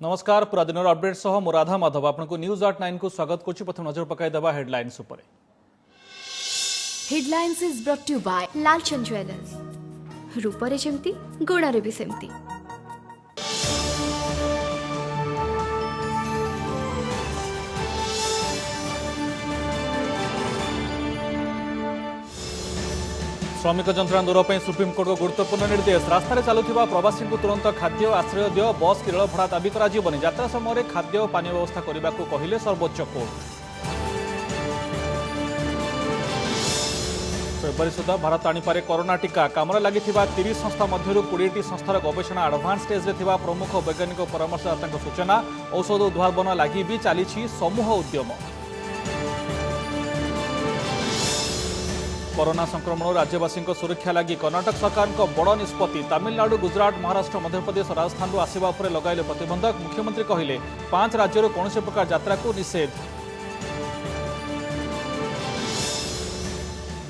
नमस्कार पूरा दिन अपडेट सह मु राधा माधव आपको न्यूज@9 को स्वागत करुच्ची। प्रथम नजर पकाइदेवा हेडलाइंस उपर। Headlines is brought to by Lalchand jewellers. रूपरे जेमती गुणरे भी सेमती। श्रमिक जंत्रणा दूर पर सुप्रीमकोर्ट को गुरुत्वपूर्ण निर्देश। रास्तार चलुवा प्रवासी को तुरंत खाद्य आश्रय दियो। बस कि रेल भड़ा दाबी करा यात्रा समय खाद्य और पानी व्यवस्था करने को कहले सर्वोच्च कोर्ट। फेब्रुआरी सुधा भारत आनीपारे कोरोना टीका। काम लगी 30 संस्था मध्य 20टी संस्थार गवेषणा एडवांस स्टेज में प्रमुख वैज्ञानिक परामर्शदाता सूचना। औषध उद्भावन लगी भी चली समूह उद्यम। कोरोना संक्रमण राज्यवासी सुरक्षा लगी कर्नाटक सरकार बड़ निष्पत्ति। तमिलनाडु, गुजरात, महाराष्ट्र, मध्यप्रदेश, राजस्थान आसवा पर लगाइले प्रतिबंधक। मुख्यमंत्री कहले 5 राज्य कौन प्रकार यात्रा को निषेध।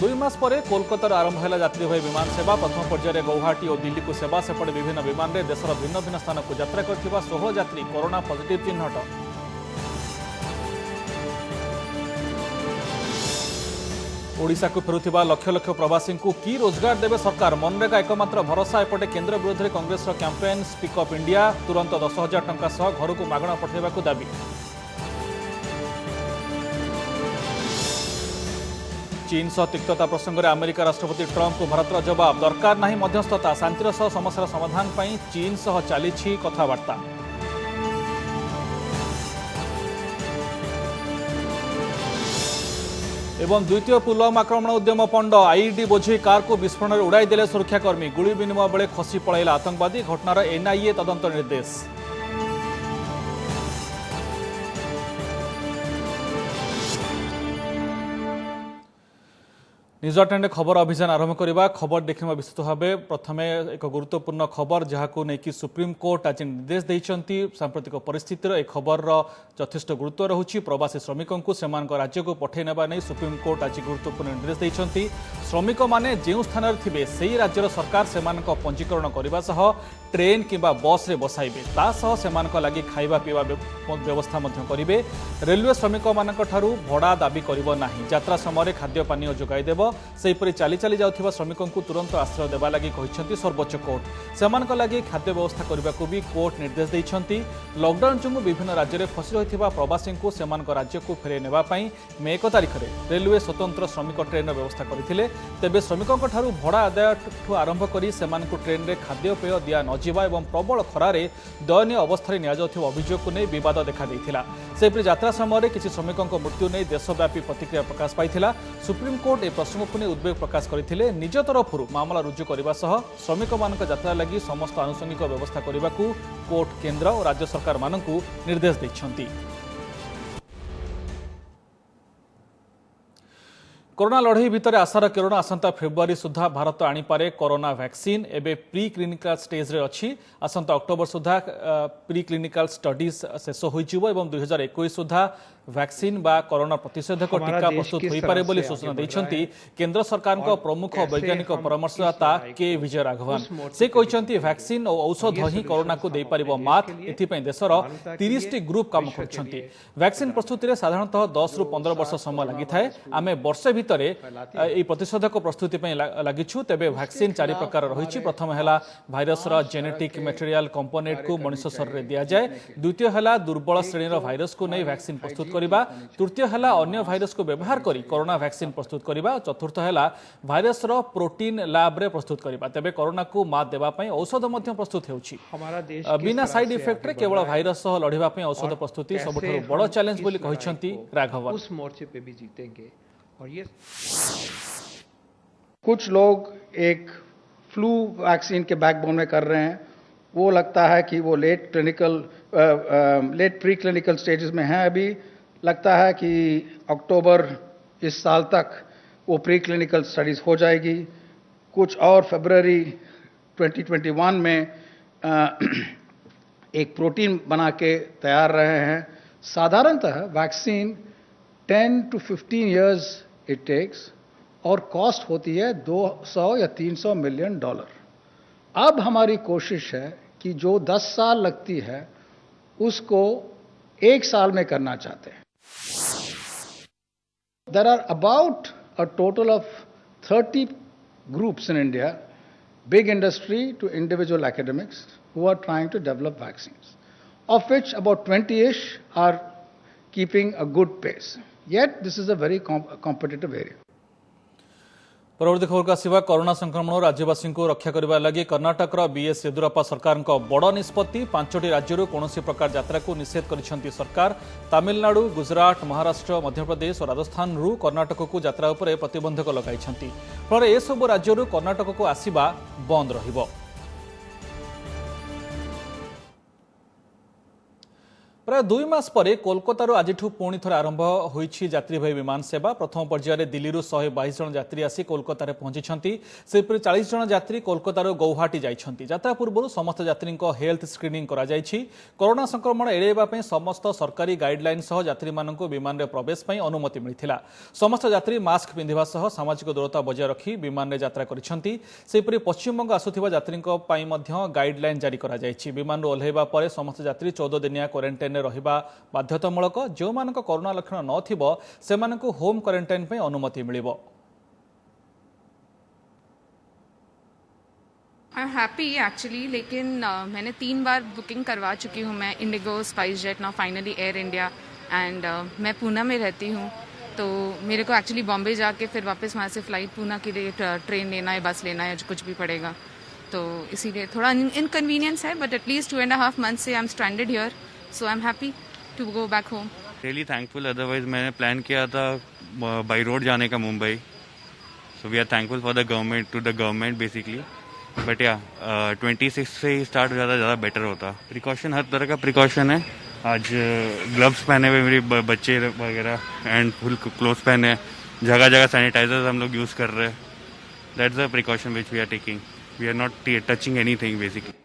2 मास पर कोलकाता आरंभ है यात्रीवाही विमान सेवा। प्रथम पर्यायर गौहाटी और दिल्ली को सेवा। सेपटे विभिन्न विमान में देशर भिन्न भिन्न स्थान को यात्रा कर 16 यात्री कोरोना पॉजिटिव चिन्हट। ओडिशा को फेरुथिबा लक्ष लक्ष प्रवासी को की रोजगार देवे सरकार। मनरेगा एकमात्र भरोसा। एपटे केंद्र विरोध में Congress campaign speak up India. तुरंत 10,000 टंका सह घर को मागणा पठाइबाकू दाबी। चीन सह तिक्तता प्रसंग में अमेरिका राष्ट्रपति ट्रंप को भारतर जवाब। दरकार नहीं मध्यस्थता। शांतिर सह समस्या समाधान पर चीन सह चली कथबार्ता। एवं द्वितीय पुलवामा आक्रमण उद्यम पंड। आईडी बोझी कार को विस्फोरण उड़ाई देले सुरक्षाकर्मी। गुली विनिमय बेले खसी पड़ाइला आतंकवादी। घटनार एनआईए तदंत निर्देश। न्यूज@9 खबर अभियान आरंभ करवा। खबर देखा विस्तृत भाव। प्रथम एक गुरुत्वपूर्ण खबर जहां नहीं सुप्रीमकोर्ट आज निर्देश देते। सांप्रतिक परिस्थितिर एक खबर यथेष्ट गुरुत्व रहुछि। प्रवासी श्रमिकों को राज्य को पठै नेबा नै सुप्रीमकोर्ट आज गुरुत्वपूर्ण निर्देश देते। श्रमिक माने जो स्थान थे से राज्यर सरकार से पंजीकरण करने सह ट्रेन किंबा बस रे बसाइबे। तासह से लगी खाइबा पीवा व्यवस्था करेंगे। रेलवे श्रमिक मान भड़ा दाबी करिबो नाही। यात्रा समय खाद्य पानी जोगाई देव। सेहीपरि चली चली जाउथिबा श्रमिकों को तुरंत आश्रय देवा लगी कहिसेंती सर्वोच्च कोर्ट। सेमानक लगी खाद्य व्यवस्था करने को भी कोर्ट निर्देश देइछंती। लॉकडाउन जो विभिन्न राज्य में फसी रहिथिबा प्रवासी को सेमानक राज्य को फेरे नेबा पई मे 1 तारिख में रेलवे स्वतंत्र श्रमिक ट्रेन व्यवस्था करथिले। तेबे श्रमिकों भड़ा आदाय आरंभ करी सेमानकु ट्रेन में खाद्य पेय दिया नजिबा एवं प्रबल खरारे दयनीय अवस्था निया जाउथिबा अभियोग को नहीं विवाद देखा देइथिला। सेहीपरि यात्रा समय किसी श्रमिकों मृत्यु नहीं देशव्यापी प्रतिक्रिया प्रकाश पाइथिला। सुप्रीमकोर्ट ए प्रसंग को उद्वेग प्रकाश करते। निज तरफ मामला रुजु करने सह श्रमिक मान यात्रा लगी समस्त आनुषंगिक व्यवस्था करने को कोर्ट केंद्र और राज्य सरकार मानक निर्देश देइछंती। कोरोना लड़ई भितर आशार किरण। आसंता फेब्रुआरी सुधा भारत आनीपारे कोरोना वैक्सीन। एबे प्री क्लिनिकल स्टेज रे अछि। आसंता अक्टोबर सुधा प्री क्लिनिकल स्टडीज शेष होइजिवो एवं 2021 सुधा वैक्सीन बा कोरोना प्रतिषेधक टीका प्रस्तुत हो पारे बोली सूचना देइछंती केंद्र सरकार को प्रमुख वैज्ञानिक परामर्शदाता के विजय राघवन। से कहते वैक्सीन और औषध ही कोरोना को दे पारिबो मात। एथिपई देशर 30 टी ग्रुप काम करछंती। वैक्सीन प्रस्तुति रे साधारणतः 10 रु 15 वर्ष समय लागि थाए। आमे वर्ष भितर ए प्रतिषेधक प्रस्तुति पई लागिछु। तेबे वैक्सीन 4 प्रकार रहिछि। प्रथम हैला भाइरस रो जेनेटिक मटेरियल कंपोनेंट को मनुष्य शरीर रे दिया जाए। द्वितीय हैला दुर्बल श्रेणी रो भाइरस को नै वैक्सीन प्रस्तुत करिबा। तृतीय हैला अन्य भाइरस को व्यवहार करी कोरोना वैक्सीन प्रस्तुत करिबा। चतुर्थ हैला भाइरस रो प्रोटीन लैब रे प्रस्तुत करिबा। तेबे कोरोना को मात देबा पई औषध मध्य प्रस्तुत हेउछि। बिना साइड इफेक्ट रे केवल भाइरस सह लढिबा पई औषध प्रस्तुति सबठो बड़ चैलेंज बोली कहिसंती राघवन। उस मोर्चे पे भी जीतेंगे। और ये कुछ लोग एक फ्लू वैक्सीन के बैकबोन में कर रहे हैं। वो लगता है कि वो लेट प्री क्लिनिकल स्टेजेस में है। अभी लगता है कि अक्टूबर इस साल तक वो प्री क्लिनिकल स्टडीज हो जाएगी। कुछ और फरवरी 2021 में एक प्रोटीन बना के तैयार रहे हैं। साधारणतः vaccine 10 to 15 years it takes और कॉस्ट होती है $200 या $300 मिलियन। अब हमारी कोशिश है कि जो 10 साल लगती है उसको 1 साल में करना चाहते हैं। There are about a total of 30 groups in India, big industry to individual academics, who are trying to develop vaccines, of which about 20-ish are keeping a good pace. Yet this is a very competitive area. परवर्ती खबर को आसिबा corona संक्रमण राज्यवासी को रक्षा करने लगी Karnataka BS Yediyurappa सरकार बड़ निष्पत्ति 5टी राज्य कौन प्रकार यात्रा को निषेध कर सरकार। तमिलनाडु, गुजरात, महाराष्ट्र, मध्यप्रदेश और राजस्थान कर्नाटक को यात्रा उपर प्रतिबंधक लगाई फल एसबू राज्य कर्नाटक को आसिबा बंद रहिबो। प्राय 2 मास पर कोलकाता आज पुणी थर आरंभ होईछि यात्रीवाही विमान सेवा। प्रथम पर्यायर दिल्ली 122 जन यात्री आसी कोलकाता पहुंची। सेपरि 40 जन यात्री कोलकाता गौहाटी जाइछन्ति। यात्रा पूर्व समस्त यात्री हेल्थ स्क्रीनिंग करा जाइछि। कोरोना संक्रमण एड़ाइबा पई समस्त सरकारी गाइडलाइन सह यात्री मानक विमान रे प्रवेश पई अनुमति मिलिथिला। समस्त यात्री मास्क पिंधिबा सह सामाजिक दूरता बजाय रखी विमान रे यात्रा करिछन्ति। सेपरि पश्चिमबंग आसुथिबा यात्री पई मध्य गाइडलाइन जारी करा जाइछि। विमान ओल्हेबा परे समस्त यात्री 14 दिनिया क्वारंटाइन रहिबा बाध्यतामूलक। जो मानक कोरोना लक्षण नथिबो सेमानकु होम क्वारंटाइन पे अनुमति मिलिबो। आई एम हैप्पी एक्चुअली, लेकिन मैंने 3 बार बुकिंग करवा चुकी हूँ मैं, Indigo, spice jet, now finally air India. And मैं पूना में रहती हूँ, तो मेरे को एक्चुअली बॉम्बे जाके फिर वापस वहाँ से फ्लाइट पूना के लिए ट्रेन लेना है, बस लेना है, कुछ भी पड़ेगा, तो इसीलिए थोड़ा इनकन्वीनियंस है। बट एटलीस्ट 2.5 months से I am stranded here, so I am happy to go back home. Really thankful, otherwise मैंने प्लान किया था बाई रोड जाने का Mumbai, so we are thankful for the government, to the government basically. But yeah 26 से ही start हो जाता ज़्यादा better होता। प्रिकॉशन, हर तरह का प्रिकॉशन है। आज ग्लव्स पहने हुए मेरे बच्चे वगैरह एंड फुल क्लोथ पहने, जगह जगह सैनिटाइजर्स हम लोग यूज़ कर रहे हैं। That's the precaution which we are taking, we are not touching anything basically.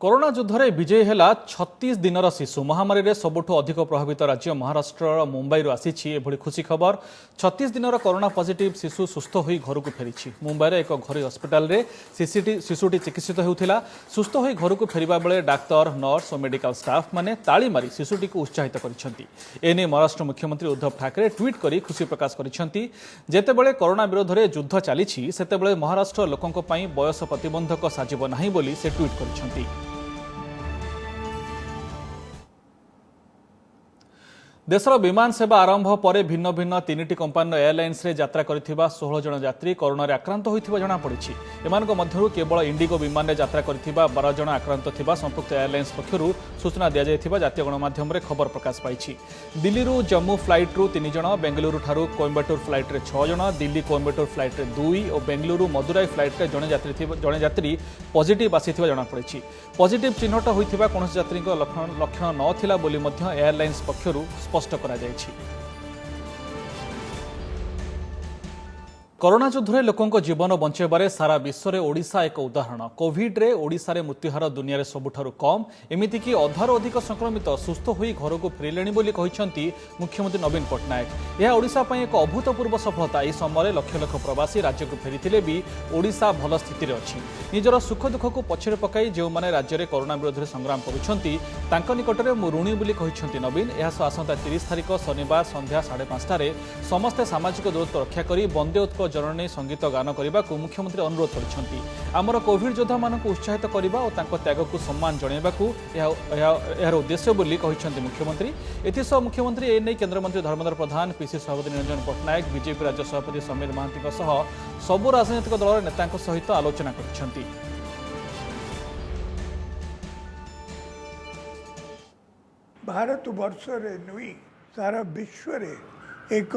Corona युद्ध विजयी है 36 दिनर शिशु। महामारी रे सबुठ अधिक प्रभावित राज्य महाराष्ट्र मुंबई आसी एभली खुशी खबर। 36 दिनर कोरोना पॉजिटिव शिशु सुस्थ हो घर को फेरी। मुंबई एक घरोई हस्पिटाल रे शिशुटी चिकित्सित होता। सुस्थ हो घर को फेरिबा बेले डाक्तर, नर्स और मेडिकल स्टाफ माने ताली मारी शिशुटी को उत्साहित करछन्ति। एने महाराष्ट्र मुख्यमंत्री उद्धव ठाकरे ट्वीट करी खुशी प्रकाश करछन्ति। जेतेबेले कोरोना विरोध में युद्ध चली सेतेबेले महाराष्ट्र लोकंक पई बयस प्रतिबंधक साजिब नाही बोली से ट्वीट करछन्ति। देशर विमान सेवा आरंभ पर भिन्न भिन्न 3टी कंपानी एयरलाइंस रे यात्रा करथिबा 16 जन यात्री कोरोना रे आक्रांत होइथिबा जणा पड़िछि। एमानक मध्यरु केवल इंडिगो विमान रे यात्रा करथिबा 12 जन आक्रांत थिबा संपुक्त एयरलाइंस पक्षरु सूचना दिया जायथिबा जातीय गणमाध्यम रे खबर प्रकाश पाइछि। दिल्ली रु जम्मू फ्लाइट रु 3 जन, बेंगलुरु ठारू कोयम्बटूर फ्लाइट रे 6 जन, दिल्ली कोयम्बटूर फ्लाइट रे 2 और बेंगलुरु मदुराई फ्लाइट रे जणे यात्री पॉजिटिव आसीथिबा जणा पड़िछि। पॉजिटिव चिन्हट होइथिबा कोनोसी यात्री लक्षण नथिला बोली मध्य एयरलाइंस पक्षरु स्पष्ट करा जायछि। कोरोना युद्ध में लोकों जीवन बंचाइबारे सारा विश्व में ओडिशा एक उदाहरण। कोविड रे ओडिशा रे मृत्युहार दुनिया रे सबुठारु कम, एमिति कि अधारु अधिक संक्रमित सुस्थ होई घर को फेरिलेଣି बोली कहिसंती मुख्यमंत्री नवीन पट्टनायक। यह ओडिशा पई एक अभूतपूर्व सफलता। एही समय लक्ष लक्ष प्रवासी राज्य को फेरिथिले भी ओडिशा भल स्थिति रे अछि। निजर सुख दुख को पछरे पकाई जो माने राज्य रे कोरोना विरोध रे संग्राम करुछंती तांको निकट रे मु ऋणी बोली कहिसंती नवीन। एहास आसंता 30 तारिख शनिवार संध्या 5:30 रे समस्त सामाजिक दूरत्व रक्षा करी वंदे उत्कल जननी संगीत गान करने को मुख्यमंत्री अनुरोध करछंती। आमर कोविड योद्धा मानक उत्साहित करने और तांको त्याग को सम्मान जणाइबाकू यार उद्देश्य बोली कहिसंती मुख्यमंत्री। एथिसह मुख्यमंत्री एने केंद्रमंत्री धर्मेंद्र प्रधान, पीसी सभापति निरंजन पट्टनायक, बीजेपी राज्य सभापति समीर महांती सह सबु राजनैतिक दल नेतांक सहित आलोचना करछंती। भारत वर्ष रे नुई सारा विश्व रे एक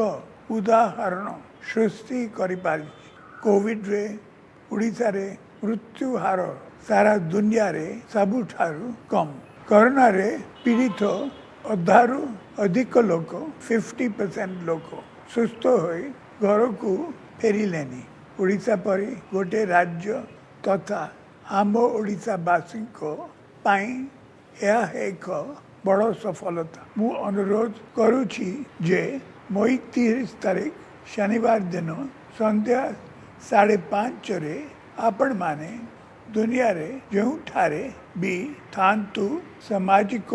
उदाहरण सृष्टि करि पारि। कोविड रे उड़ीसा रे मृत्यु हार सारा दुनिया रे सबुठारु कम। कोरोना रे पीड़ित अधारु अधिक लोक 50% लोक सुस्थ होई घर को फेरिलेनी। उड़ीसा परी गोटे राज्य तथा आम ओडिशावासी को पाई यह एक बड़ सफलता। मु अनुरोध करुछि जे 30 तारीख शनिवार दिन संध्या 5:30 रे आपण माने दुनिया रे जो ठारे भी थांतु सामाजिक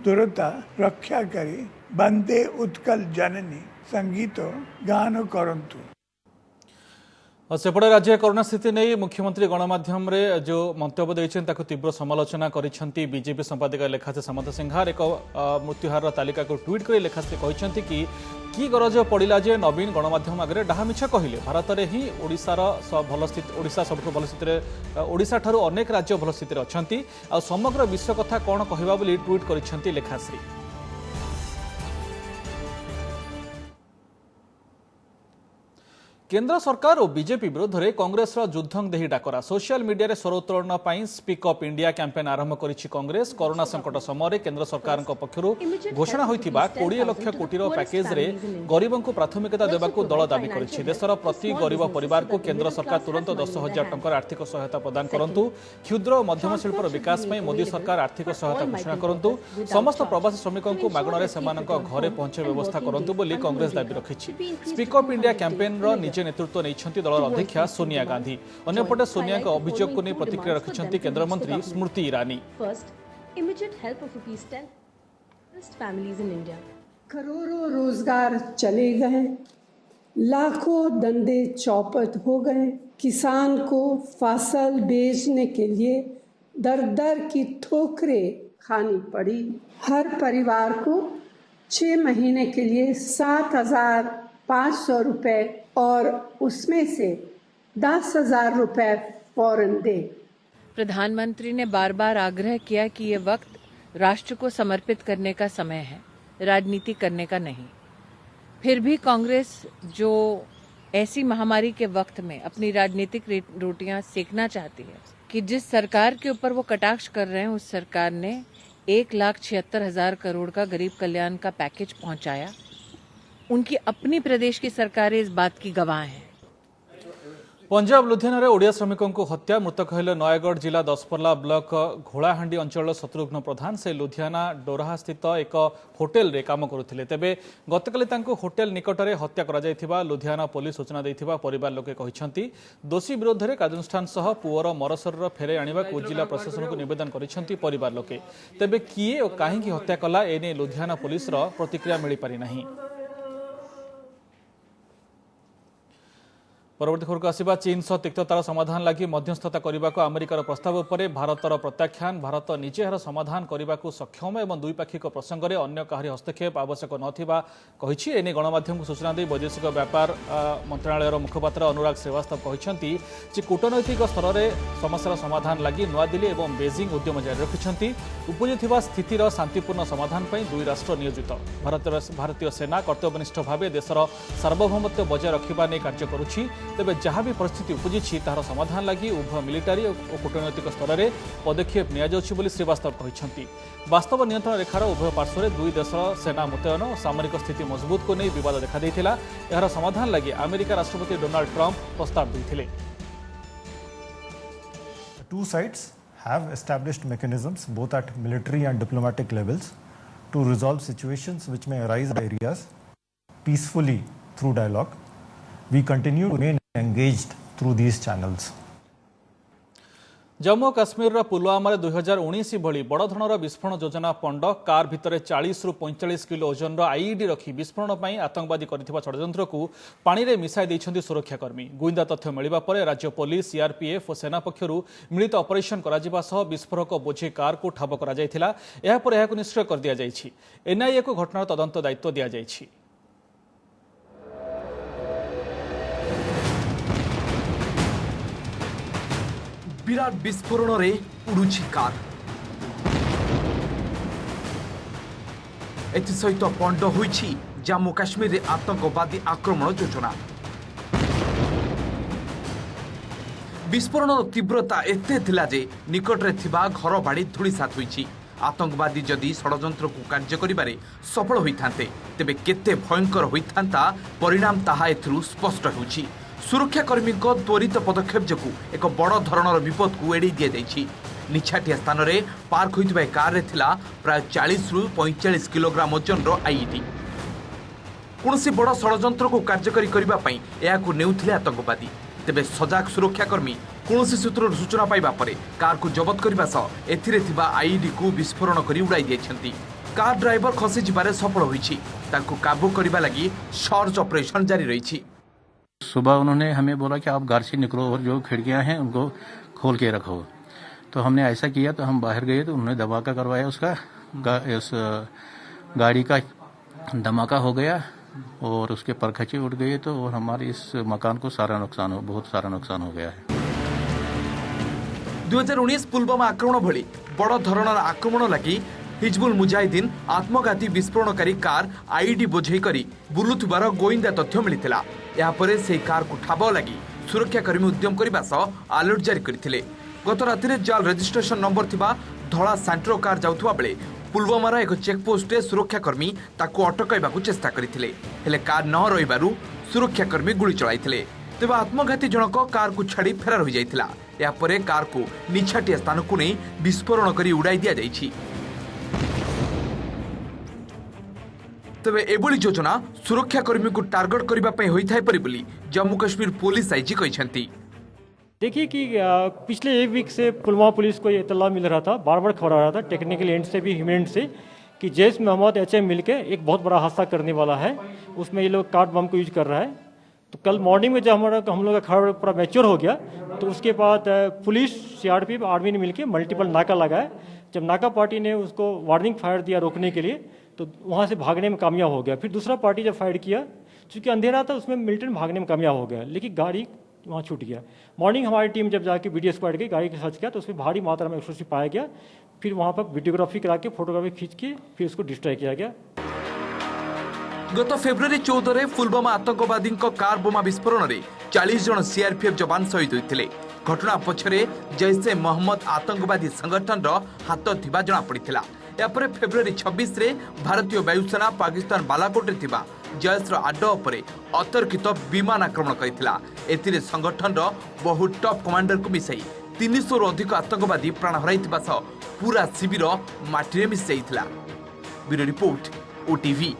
दूरता रक्षा करी वंदे उत्कल जननी संगीत गान करंतु। और सेपटे राज्य कोरोना स्थिति नहीं मुख्यमंत्री गणमाध्यम रे जो मंतव्य देइछन ताको तीव्र समालोचना करिसेंती बीजेपी संपादिका लेखाश्री समंत सिंहार एक मृत्युहार तालिका को ट्वीट कर लेखाश्री कहिसेंती कि गरज पड़ा जे नवीन गणमाध्यम आगे डाहामिछ कहले भारत में ही ओडिशार भल स्थिति ओडिशा सबठु भल स्थिति ओडिशा ठारू अनेक राज्य भल स्थिति अच्छी आ समग्र विश्व कथा कौन कहवा बोली ट्वीट करिसेंती लेखाश्री। केंद्र सरकार और बीजेपी विरोध में कांग्रेस युद्धं देही डाकरा सोशल मीडिया रे स्वर उत्तोलन स्पीक अप इंडिया कैंपेन आरंभ करिछि कांग्रेस। कोरोना संकट समय केंद्र सरकार पक्षरु घोषणा होइथिबा 20 लाख कोटी पैकेज रे गरीबों को प्राथमिकता देबाकू दल दाबी करिछि। देशर प्रति गरीब परिवार को केंद्र सरकार तुरंत 10,000 टंकार आर्थिक सहायता प्रदान करंतु। क्षुद्र और मध्यम शिल्पर विकास में मोदी सरकार आर्थिक सहायता घोषणा करंतु। समस्त प्रवासी श्रमिकों को मागणारे सेमानक घरे पहुंचे व्यवस्था करंतु बोली कांग्रेस दाबी रखिछि। स्पीक अप इंडिया कैंपेन रो नेतृत्व नहीं दलर अध्यक्षा सोनिया गांधी। अन्यपटे सोनिया अभियोग को नहीं प्रतिक्रिया रखिछंती केंद्र मंत्री स्मृति ईरानी। करोड़ों रोजगार चले गए, लाखों धंधे चौपट हो गए। किसान को फसल बेचने के लिए दर दर की ठोकरें खानी पड़ी। हर परिवार को 6 महीने के लिए 7,500 रुपए और उसमें से 10,000 रुपए फौरन दे। प्रधानमंत्री ने बार बार आग्रह किया कि ये वक्त राष्ट्र को समर्पित करने का समय है, राजनीति करने का नहीं। फिर भी कांग्रेस जो ऐसी महामारी के वक्त में अपनी राजनीतिक रोटियां सेकना चाहती है कि जिस सरकार के ऊपर वो कटाक्ष कर रहे हैं उस सरकार ने 1,76,000 करोड़ का गरीब कल्याण का पैकेज पहुंचाया। उनकी अपनी प्रदेश की सरकारें इस बात की गवाह हैं। पंजाब लुधियाना रे ओडिया श्रमिकों को हत्या मृतक हेले नयगढ़ जिला दसपल्ला ब्लॉक घोड़ाहांडी अंचल शत्रुघ्न प्रधान से लुधियाना डोराहा स्थित एक होटेल रे काम करुथिले। तेबे गतकाली तांको होटेल निकट में हत्या करा जायथिबा लुधियाना पुलिस सूचना दैथिबा परिवार लोके कहिसंती। दोषी विरोध में कार्यानुष्ठान सह पुअर मरशरीर फेरे आनिबाकू जिला प्रशासन को निवेदन करिसंती परिवार लोके। तेबे किए और काहेकि हत्या कला एने लुधियाना पुलिस प्रतिक्रिया मिली पारि नाही। परवर्ती खबर को आसिबा चीन सह तिक्ततार समाधान लगी मध्यस्थता करने को अमेरिकार प्रस्ताव पर भारतर प्रत्याख्यान। भारत निजे यार समाधान करने को सक्षम एवं द्विपाक्षिक प्रसंग में अन्य कहारी हस्तक्षेप आवश्यक नथिबा कहिछि। एने गणमाध्यम को सूचना दे वैदेशिक व्यापार मंत्रालय मुखपात्र अनुराग श्रीवास्तव कहते कि कूटनैतिक स्तर में समस्यार समाधान लगी नूआदिल्ली और बेजिंग उद्यम जारी रखिंट। उपजुवा स्थितिर शांतिपूर्ण समाधान पर 2 राष्ट्र नियोजित। भारतीय सेना कर्तव्यनिष्ठ भाव देशर सार्वभौमत्व बजाय रखा नहीं कार्य करुछि। तेबे जहाँ भी परिस्थिति उपजी तार समाधान लगी उभय मिलिटारी और कूटनैतिक स्तर में पदक्षेप नियाଯାଉଛି श्रीवास्तव कहते। वास्तव नियंत्रण रेखार उभय पार्श्व में 2 देशर सेना मुतयन और सामरिक स्थिति मजबूत को नहीं विवाद देखा देइथिला। यार समाधान लगी अमेरिका राष्ट्रपति डोनाल्ड ट्रंप प्रस्ताव देइथिले। Two sides have established mechanisms both at military and diplomatic levels to resolve situations which may arise in areas peacefully through dialogue. We continue to remain engaged through these channels. Jammu Kashmir Pulwama 2019 भली बड़ धरणर विस्फोरण योजना पंड car भितर 40 रु 45 kilo ओजन IED रखी विस्फोरण पर आतंकवादी करथिबा षड्यंत्र को पानी रे मिसाई दैछन्ती सुरक्षाकर्मी। गुइंदा तथ्य मिलिबा परे राज्य पुलिस सीआरपीएफ और सेना पक्षरु मिलित ऑपरेशन कराजिबा सह विस्फोरक बोझी कार को ठाब करा जायथिला। एहा पर एहाकु निष्क्रिय कर दिया जायछि। एनआईए को घटनार तदंत दायित्व दिया जायछि। विराट विस्फोरण रे उड़ुछि कार। एसहित पंड होइछि जम्मू काश्मीर रे आतंकवादी आक्रमण योजना। विस्फोरण तीव्रता एते थिला जे निकट रे थिबा घर बाड़ी धूलिसात होइछि। आतंकवादी जदि षड्यंत्र को कार्य करिबारे सफल होइथान्ते तेबे केते भयंकर होइथान्ता परिणाम ताहा एथुरु स्पष्ट होउछि। सुरक्षाकर्मी त्वरित पदक्षेप जो एक बड़ धरणर विपद को एड़ी दि जाइछि। निछाटिया स्थान में पार्क होइतिबा कार रे थिला प्राय 40 रु 45 किलोग्राम ओजन आईईडी। कौनसी बड़ षड्यंत्र को कार्यकारी करबा पई एहाकु नेउथिले आतंकवादी। तेबे सजाग सुरक्षाकर्मी कौनसी सूत्र सूचना पाइबा परे कार को जबत करबा सह एथिरे थिबा आईडी को विस्फोरण करी उड़ाई दिएछंती। कार ड्राइवर खसी जिबारे सफल होईछि। ताकू काबू करबा लागि सर्च ऑपरेशन जारी रहिछि। सुबह उन्होंने हमें बोला कि आप घर से निकलो और जो खिड़कियां हैं उनको खोल के रखो। तो हमने ऐसा किया, तो हम बाहर गए तो उन्होंने धमाका करवाया, उसका इस गाड़ी का धमाका हो गया और उसके परखचे उड़ गए। तो और हमारे इस मकान को बहुत सारा नुकसान हो गया है। 2019 पुलवामा आक्रमण भली बड़ धरणर आक्रमण लगी हिजबुल मुजाहिदीन आत्मघाती विस्फोरणकारी कार आईडी बोझे करी बुलुथुबार गोइंदा तथ्य मिलिथिला। यापरे से कार को ठाब लगी सुरक्षाकर्मी उद्यम करबा सह अलर्ट जारी करथिले। गत रातिरे जाल रजिस्ट्रेशन नंबर थिबा धड़ा सैंट्रो कार जाउथुवा बेले पुलवामार एक चेकपोस्टे सुरक्षाकर्मी ताकू अटकाइबाकू चेष्टा करथिले, हेले कार न रहिबारु सुरक्षाकर्मी गुली चलाइथिले। तेबे आत्मघाती जनक कार को छाड़ी फेरार हो जाइथिला। यापरे कार को निछाटिया स्थान को नहीं विस्फोरण करी उड़ाई दिया जाइछि। तेबे एभली योजना सुरक्षाकर्मी को टार्गेट करबा पई होई थाई परि बोली जम्मू कश्मीर पुलिस आईजी कहिसेंती। देखिए कि पिछले एक वीक से पुलवामा पुलिस को ये इत्तला मिल रहा था, बार बार खबर आ रहा था टेक्निकल एंड से भी ह्यूमन एंड से कि जैश मोहम्मद HM मिलके एक बहुत बड़ा हादसा करने वाला है। उसमें ये लोग कार्ड बम को यूज कर रहा है। तो कल मॉर्निंग में जब हम लोग का खबर पूरा मैच्योर हो गया तो उसके बाद पुलिस CRPF आर्मी ने मिलकर मल्टीपल नाका लगाया। जब नाका पार्टी ने उसको वार्निंग फायर दिया रोकने के लिए तो वहाँ से भागने में कामयाब हो गया। फिर दूसरा पार्टी जब फायर किया, चूँकि अंधेरा था उसमें मिलिटेंट भागने में कामयाब हो गया, लेकिन गाड़ी वहाँ छूट गया। मॉर्निंग हमारी टीम जब जाके BDS स्क्वाड गई, गाड़ी के सर्च किया तो उसमें भारी मात्रा में एक्सप्लोसिव पाया गया। फिर वहाँ पर वीडियोग्राफी करा के फोटोग्राफी खींच के फिर उसको डिस्ट्रॉय किया गया। गत फेब्रुआरी 14 पुलवामा आतंकवादी कार बोमा विस्फोरण में 40 जन CRPF जवान शहीद होते। घटना पछरे जैसे मोहम्मद आतंकवादी संगठन हाथ थिबा जना पड़िथिला। यापर फेब्रुआरी 26 रे भारतीय वायुसेना पाकिस्तान बालाकोट रे थिबा जैशर आड्डा उपरे अतर्कित विमान आक्रमण करिथिला। एथिरे संगठन बहु टॉप कमांडर को मिसाई 300 रु अधिक आतंकवादी प्राण हराइथिबा सह पूरा शिविर माटी रे मिस जाइथिला। Bureau report OTV।